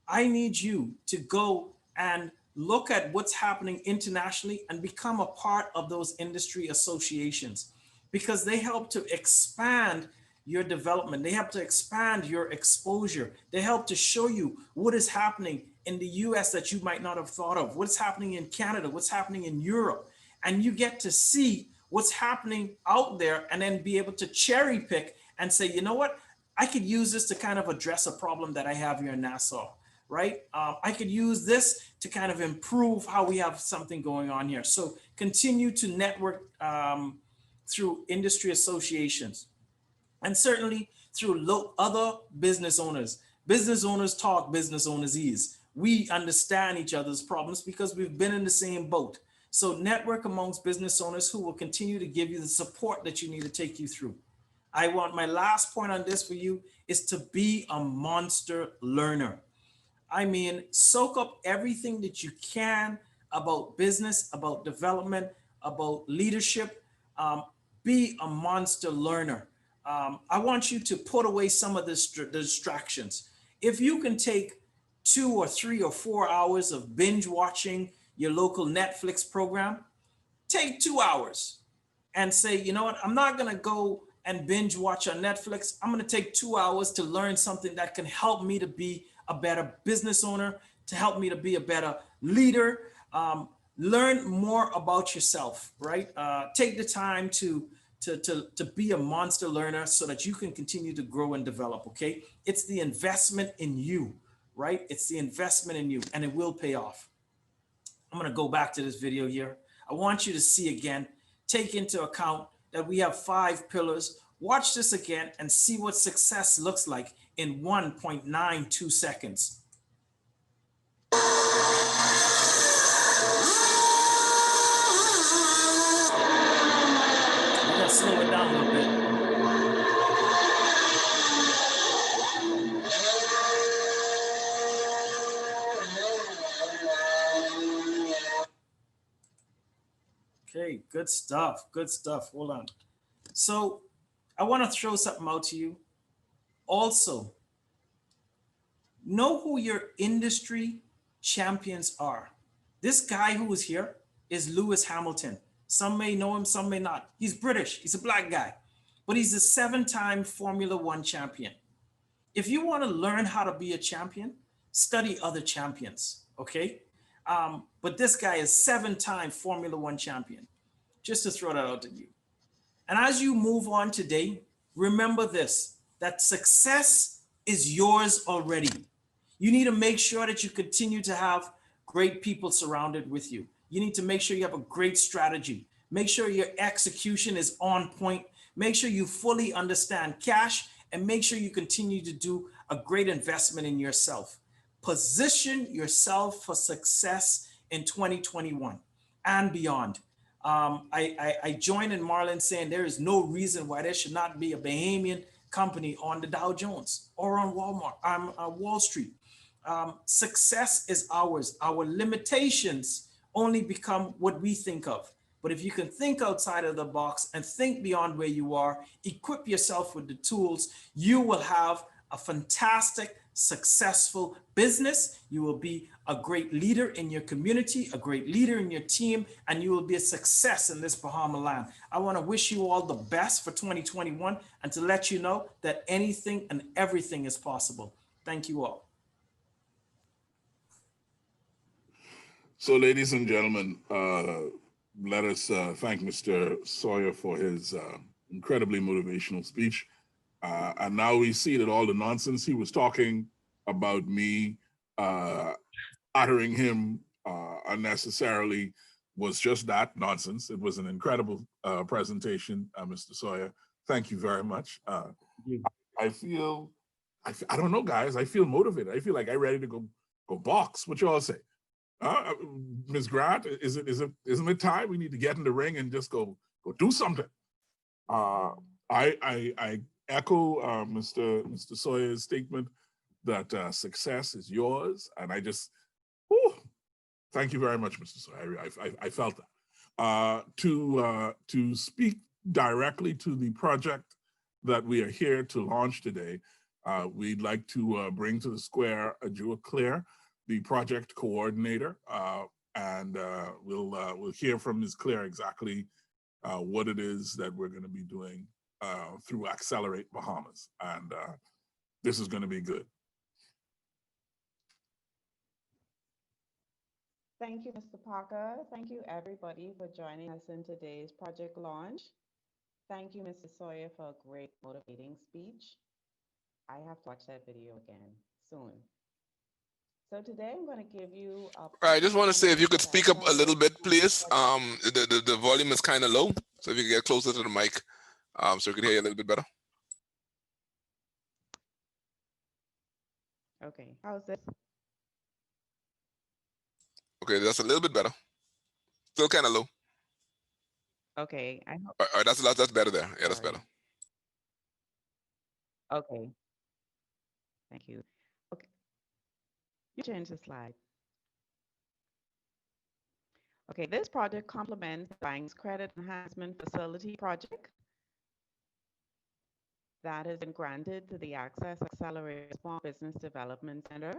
I need you to go and look at what's happening internationally and become a part of those industry associations, because they help to expand your development. They help to expand your exposure. They help to show you what is happening in the US that you might not have thought of, what's happening in Canada, what's happening in Europe. And you get to see what's happening out there and then be able to cherry pick and say, you know what, I could use this to kind of address a problem that I have here in Nassau, right? I could use this to kind of improve how we have something going on here. So continue to network through industry associations and certainly through other business owners. Business owners talk, business owners ease. We understand each other's problems because we've been in the same boat. So network amongst business owners who will continue to give you the support that you need to take you through. I want my last point on this for you is to be a monster learner. I mean, soak up everything that you can about business, about development, about leadership. Be a monster learner. I want you to put away some of the distractions. If you can take 2 or 3 or 4 hours of binge watching your local Netflix program, take 2 hours and say, you know what, I'm not going to go and binge watch on Netflix. I'm going to take 2 hours to learn something that can help me to be a better business owner, to help me to be a better leader. Learn more about yourself, right? Take the time to be a monster learner so that you can continue to grow and develop, okay? It's the investment in you, right? It's the investment in you, and it will pay off. I'm gonna go back to this video here. I want you to see again, take into account that we have 5 pillars. Watch this again and see what success looks like in 1.92 seconds. I'm gonna slow it down a little bit. Okay, good stuff, good stuff. Hold on. So I want to throw something out to you. Also, know who your industry champions are. This guy who is here is Lewis Hamilton. Some may know him, some may not. He's British, he's a black guy, but he's a 7-time Formula One champion. If you want to learn how to be a champion, study other champions, okay? But this guy is 7-time Formula One champion, just to throw that out to you. And as you move on today, remember this, that success is yours already. You need to make sure that you continue to have great people surrounded with you. You need to make sure you have a great strategy. Make sure your execution is on point. Make sure you fully understand cash, and make sure you continue to do a great investment in yourself. Position yourself for success in 2021 and beyond. I join in Marlon saying there is no reason why there should not be a Bahamian company on the Dow Jones or on Wall Street. Success is ours. Our limitations only become what we think of. But if you can think outside of the box and think beyond where you are, equip yourself with the tools, you will have a fantastic, successful business. You will be a great leader in your community, a great leader in your team, and you will be a success in this Bahama land. I want to wish you all the best for 2021 and to let you know that anything and everything is possible. Thank you all. So, ladies and gentlemen, let us thank Mr. Sawyer for his incredibly motivational speech. And now we see that all the nonsense he was talking about me uttering him unnecessarily was just that, nonsense. It was an incredible presentation, Mr. Sawyer. Thank you very much. I feel, I don't know, guys, I feel motivated. I feel like I'm ready to go box. What you all say? Ms. Grant, isn't it time we need to get in the ring and just go do something? I echo Mr. Sawyer's statement that success is yours, and I just, thank you very much, Mr. Sawyer. I felt that. To speak directly to the project that we are here to launch today, we'd like to bring to the square Ajua Claire, the project coordinator, and we'll hear from Ms. Claire exactly what it is that we're going to be doing through Accelerate Bahamas, and this is going to be good. Thank you, Mr. Parker. Thank you, everybody, for joining us in today's project launch. Thank you, Mr. Sawyer, for a great motivating speech. I have to watch that video again soon. So today I'm going to give you I just want to say, if you could speak up a little bit, please. The volume is kind of low, so if you could get closer to the mic, so we can hear you a little bit better. Okay, how's this? Okay, that's a little bit better. Still kind of low. Okay, I hope. All right, that's better there. Yeah, that's better. Okay. Thank you. Okay. You change the slide. Okay, this project complements the bank's credit enhancement facility project that has been granted to the Access Accelerator Small Business Development Center,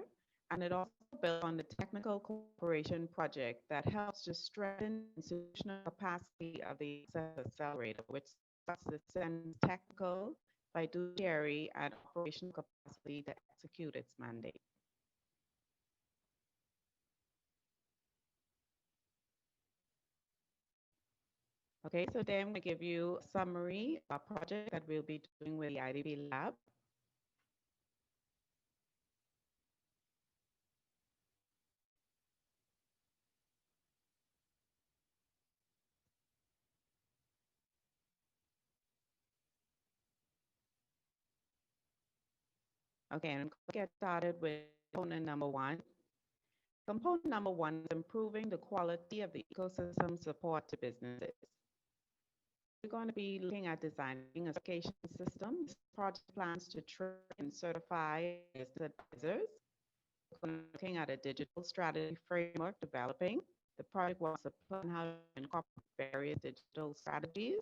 and it also built on the technical cooperation project that helps to strengthen institutional capacity of the Access Accelerator, which starts to send technical, fiduciary, and operational capacity to execute its mandate. Okay, so today I'm going to give you a summary of a project that we'll be doing with the IDB Lab. Okay, and I'm going to get started with component number one. Component number one is improving the quality of the ecosystem support to businesses. We're going to be looking at designing a certification system. This project plans to train and certify business advisors. We're going to be looking at a digital strategy framework developing. The project wants to plan how to incorporate various digital strategies.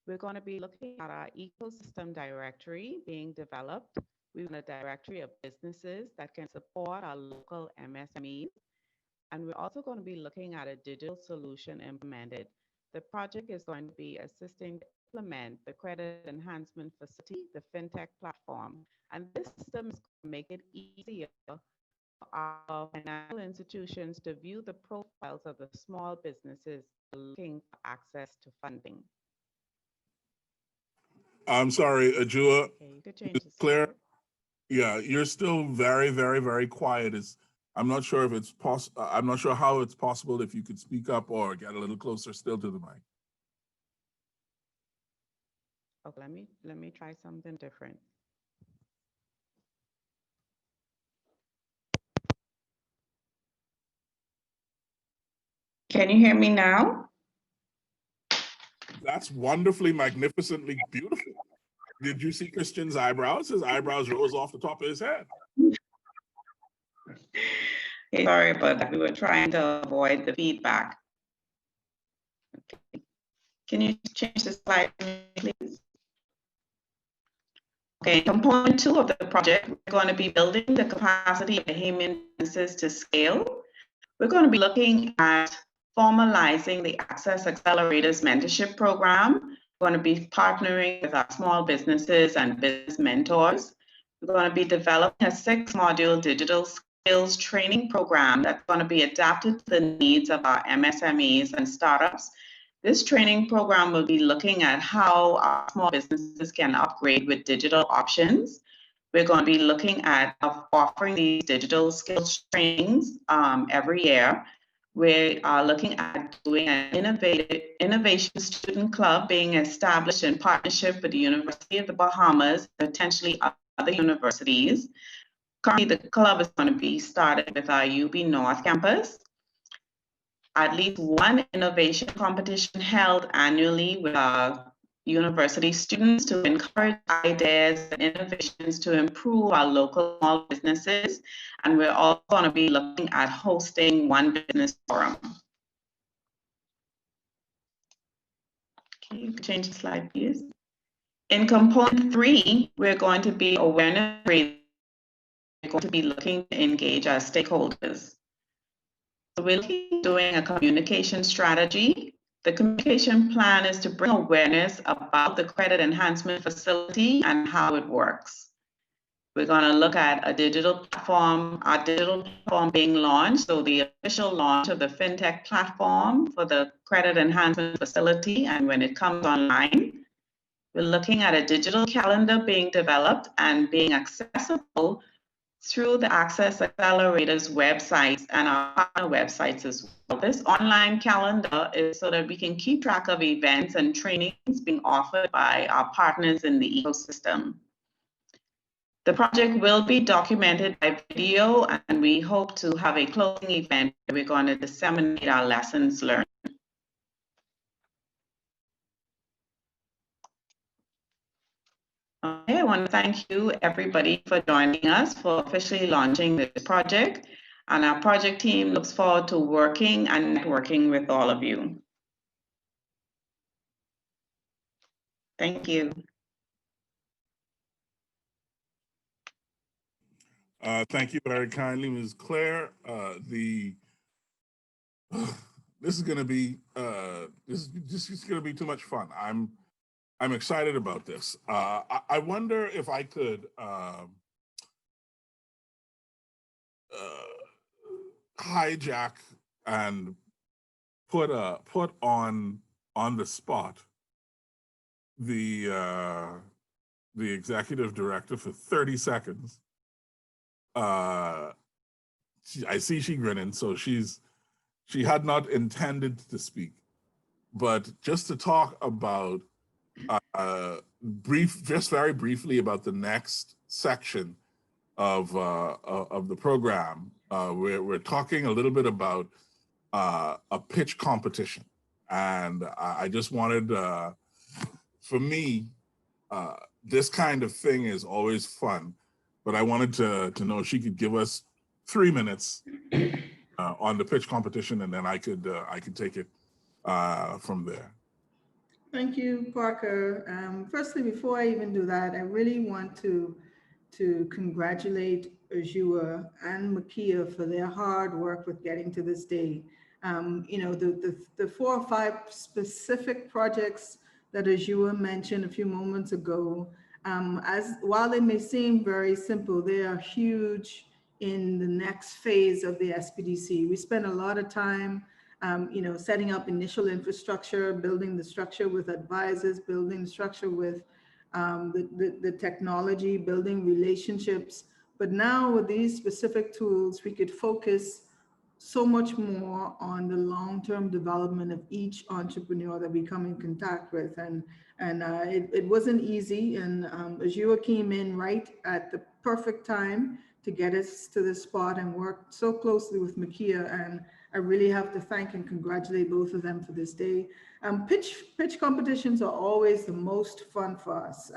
We're going to be looking at our ecosystem directory being developed. We want a directory of businesses that can support our local MSMEs. And we're also going to be looking at a digital solution implemented. The project is going to be assisting to implement the credit enhancement facility, the fintech platform. And this system is going to make it easier for our financial institutions to view the profiles of the small businesses looking for access to funding. I'm sorry, Ajua. Okay, you could change the Claire. slide. Yeah, you're still very, very, very quiet. I'm not sure if it's possible. I'm not sure how it's possible if you could speak up or get a little closer still to the mic. Okay, let me try something different. Can you hear me now? That's wonderfully, magnificently beautiful. Did you see Christian's eyebrows? His eyebrows rose off the top of his head. Hey, sorry about that. We were trying to avoid the feedback. Okay. Can you change the slide, please? Okay, component 2 of the project, we're going to be building the capacity of Bahamian businesses to scale. We're going to be looking at formalizing the Access Accelerators mentorship program. We're going to be partnering with our small businesses and business mentors. We're going to be developing a 6-module digital skills training program that's going to be adapted to the needs of our MSMEs and startups. This training program will be looking at how our small businesses can upgrade with digital options. We're going to be looking at offering these digital skills trainings every year. We are looking at doing an innovation student club being established in partnership with the University of the Bahamas, potentially other universities. Currently, the club is going to be started with our UB North campus. At least one innovation competition held annually with our university students to encourage ideas and innovations to improve our local small businesses. And we're also going to be looking at hosting one business forum. Okay, you can change the slide, please. In component 3, we're going to be awareness raising. We're going to be looking to engage our stakeholders. So we're doing a communication strategy. The communication plan is to bring awareness about the credit enhancement facility and how it works. We're going to look at a digital platform, our digital platform being launched, so the official launch of the FinTech platform for the credit enhancement facility and when it comes online. We're looking at a digital calendar being developed and being accessible through the Access Accelerators websites and our partner websites as well. This online calendar is so that we can keep track of events and trainings being offered by our partners in the ecosystem. The project will be documented by video, and we hope to have a closing event where we're going to disseminate our lessons learned. Okay, I want to thank you, everybody, for joining us for officially launching this project. And our project team looks forward to working and networking with all of you. Thank you. Thank you very kindly, Ms. Claire. This is going to be this is going to be too much fun. I'm excited about this. I wonder if I could hijack and put on the spot the executive director for 30 seconds. I see she grinning, so she had not intended to speak, but just to talk about very briefly about the next section of the program. We're talking a little bit about a pitch competition, and I just wanted, for me, this kind of thing is always fun, but I wanted to know if she could give us 3 minutes on the pitch competition, and then I could take it from there. Thank you, Parker. Firstly, before I even do that, I really want to congratulate Ajua and Makia for their hard work with getting to this day. You know, the 4 or 5 specific projects that Ajua mentioned a few moments ago, while they may seem very simple, they are huge in the next phase of the SBDC. We spent a lot of time you know, setting up initial infrastructure, building the structure with advisors, building the structure with the technology, building relationships. But now with these specific tools, we could focus so much more on the long-term development of each entrepreneur that we come in contact with. And it wasn't easy. And Ajua came in right at the perfect time to get us to this spot and worked so closely with Makia. And I really have to thank and congratulate both of them for this day. Pitch competitions are always the most fun for us.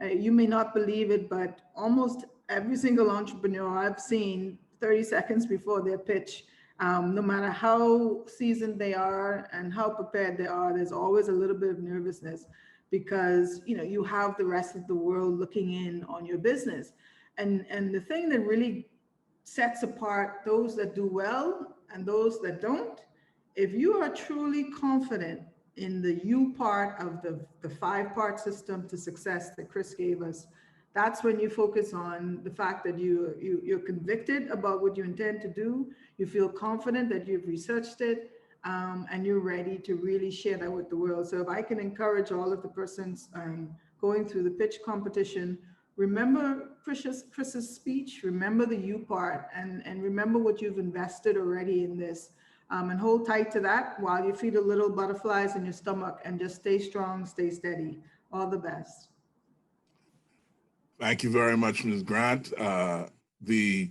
You may not believe it, but almost every single entrepreneur I've seen 30 seconds before their pitch, no matter how seasoned they are and how prepared they are, there's always a little bit of nervousness because you have the rest of the world looking in on your business. And the thing that really sets apart those that do well and those that don't, if you are truly confident in the U part of the 5-part system to success that Chris gave us, that's when you focus on the fact that you're convicted about what you intend to do, you feel confident that you've researched it, and you're ready to really share that with the world. So if I can encourage all of the persons going through the pitch competition, remember Chris's speech, remember the you part, and remember what you've invested already in this, and hold tight to that while you feel a little butterflies in your stomach, and just stay strong, stay steady. All the best. Thank you very much, Ms. Grant. The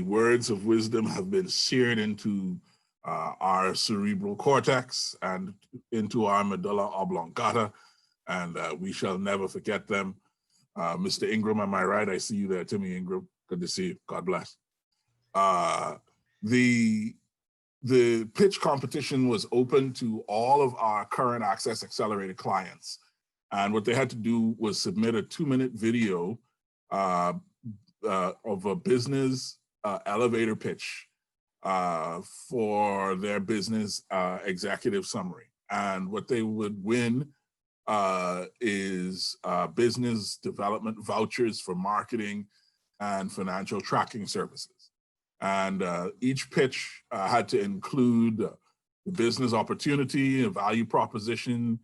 words of wisdom have been seared into our cerebral cortex and into our medulla oblongata, and we shall never forget them. Mr. Ingram, am I right? I see you there, Timmy Ingram. Good to see you. God bless. The pitch competition was open to all of our current Access Accelerator clients. And what they had to do was submit a 2-minute video of a business elevator pitch for their business executive summary. And what they would win is business development vouchers for marketing and financial tracking services. And each pitch had to include the business opportunity, a value proposition,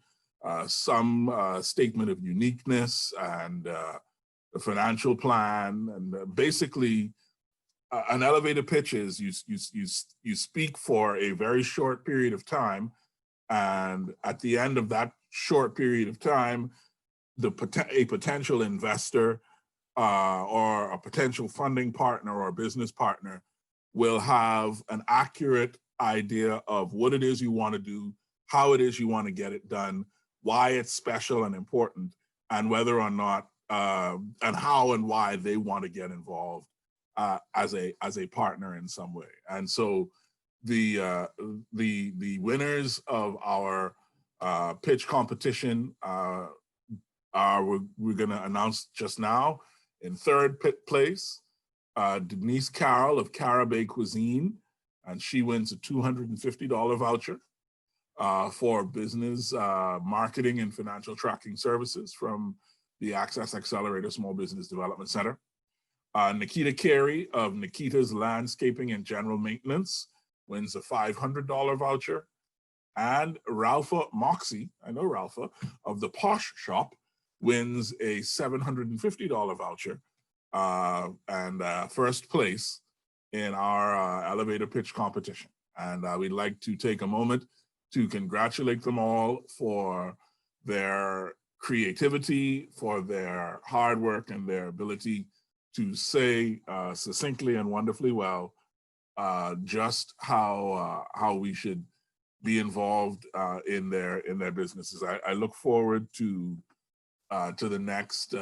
some statement of uniqueness, and the financial plan. And basically, an elevator pitch is you speak for a very short period of time, and at the end of that short period of time, a potential investor or a potential funding partner or business partner will have an accurate idea of what it is you want to do, how it is you want to get it done, why it's special and important, and whether or not and how and why they want to get involved as a partner in some way. And so the winners of our pitch competition we're going to announce just now. In third place, Denise Carroll of Caribbean Cuisine, and she wins a $250 voucher for business marketing and financial tracking services from the Access Accelerator Small Business Development Center. Nikita Carey of Nikita's Landscaping and General Maintenance wins a $500 voucher. And Ralpha Moxie, I know Ralpha, of the Posh Shop wins a $750 voucher and first place in our elevator pitch competition. And we'd like to take a moment to congratulate them all for their creativity, for their hard work, and their ability to say succinctly and wonderfully well just how we should be involved in their businesses. I look forward to the next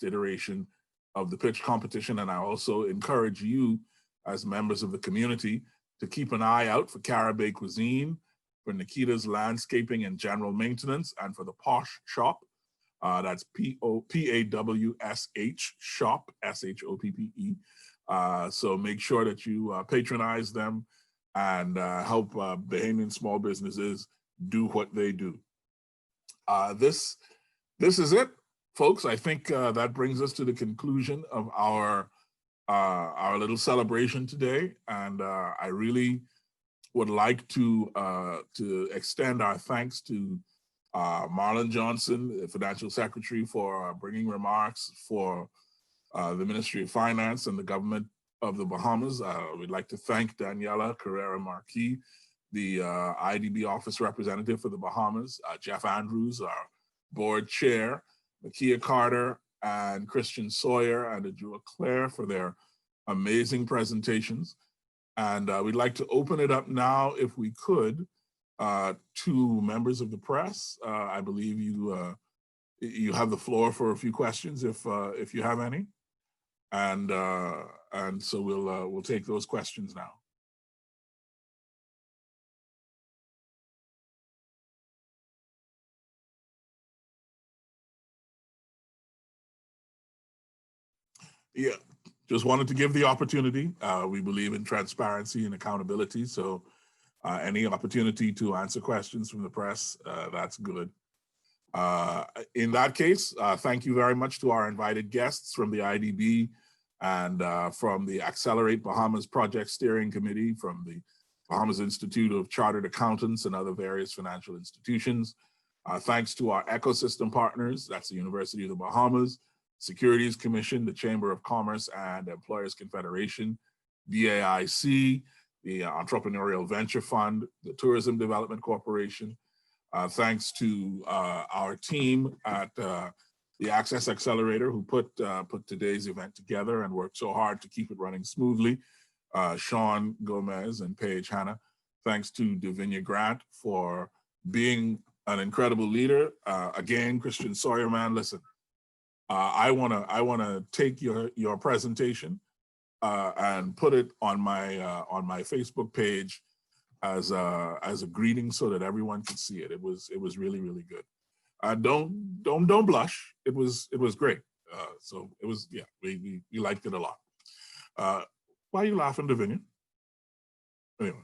iteration of the pitch competition, and I also encourage you as members of the community to keep an eye out for Caribbean Cuisine, for Nikita's Landscaping and General Maintenance, and for the Posh Shop. That's PAWSH Shop, SHOPPE. So make sure that you patronize them and help Bahamian small businesses do what they do. This is it, folks. I think that brings us to the conclusion of our little celebration today, and I really would like to extend our thanks to Marlon Johnson, the Financial Secretary, for bringing remarks for the Ministry of Finance and the government of the Bahamas. We'd like to thank Daniela Carrera Marquis, the IDB office representative for the Bahamas, Jeff Andrews, our board chair, Makia Carter, and Christian Sawyer and Adjua Claire for their amazing presentations. And we'd like to open it up now, if we could, to members of the press. I believe you have the floor for a few questions if you have any. And so we'll take those questions now. Yeah, just wanted to give the opportunity. We believe in transparency and accountability, so any opportunity to answer questions from the press, that's good. In that case, thank you very much to our invited guests from the IDB and from the Accelerate Bahamas Project Steering Committee, from the Bahamas Institute of Chartered Accountants and other various financial institutions. Thanks to our ecosystem partners, that's the University of the Bahamas, Securities Commission, the Chamber of Commerce and Employers Confederation, BAIC, the Entrepreneurial Venture Fund, the Tourism Development Corporation. Thanks to our team at the Access Accelerator, who put today's event together and worked so hard to keep it running smoothly. Sean Gomez and Paige Hanna. Thanks to Davinia Grant for being an incredible leader. Again, Christian Sawyer, man, listen, I wanna take your presentation and put it on my Facebook page as a greeting so that everyone can see it. It was really, really good. Don't blush. It was great. So it was, yeah, we liked it a lot. Why are you laughing, Davinia? Anyway,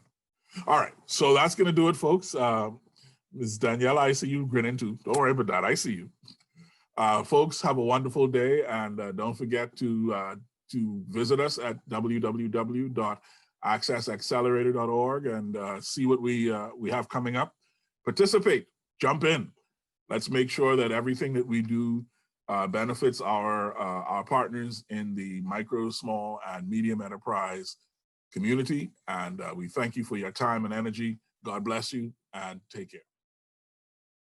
all right. So that's gonna do it, folks. Ms. Daniela, I see you grinning too. Don't worry about that. I see you. Folks, have a wonderful day, and don't forget to visit us at www.accessaccelerator.org and see what we have coming up. Participate, jump in. Let's make sure that everything that we do benefits our partners in the micro, small, and medium enterprise community. And we thank you for your time and energy. God bless you, and take care.